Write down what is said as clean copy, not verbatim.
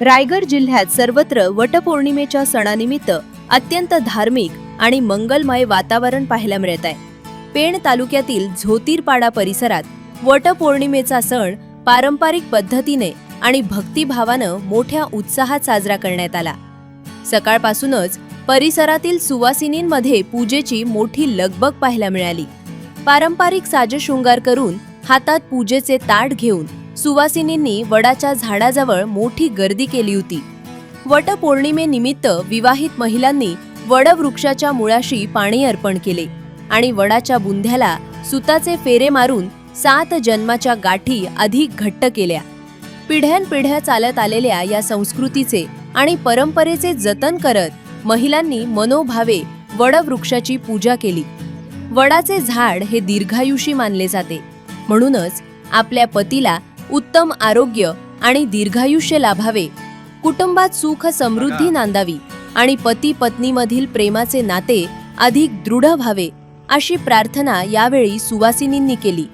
रायगड जिल्ह्यात सर्वत्र वटपौर्णिमेच्या सणानिमित्त अत्यंत धार्मिक आणि मंगलमय वातावरण पाहायला मिळत आहे। पेण तालुक्यातील झोतीरपाडा परिसरात वटपौर्णिमेचा सण पारंपरिक पद्धतीने आणि भक्तिभावानं मोठ्या उत्साहात साजरा करण्यात आला। सकाळपासूनच परिसरातील सुवासिनींमध्ये पूजेची मोठी लगबग पाहायला मिळाली। पारंपरिक साजशृंगार करून हातात पूजेचे ताट घेऊन सुवासिनींनी वडाच्या झाडाजवळ मोठी गर्दी केली होती। वटपौर्णिमेनिमित्त विवाहित महिलांनी वडवृक्षाच्या मुळाशी पाणी अर्पण केले आणि वडाच्या बुंध्याला सुताचे फेरे मारून 7 जन्माच्या गाठी अधिक घट्ट केल्या। पिढ्यानपिढ्या चालत आलेल्या या संस्कृतीचे आणि परंपरेचे जतन करत महिलांनी मनोभावे वडवृक्षाची पूजा केली। वडाचे झाड हे दीर्घायुषी मानले जाते, म्हणूनच आपल्या पतीला उत्तम आरोग्य आणि दीर्घायुष्य लाभावे, कुटुंबात सुख समृद्धी नांदावी आणि पती पत्नीमधील प्रेमाचे नाते अधिक दृढ व्हावे अशी प्रार्थना यावेळी सुवासिनींनी केली।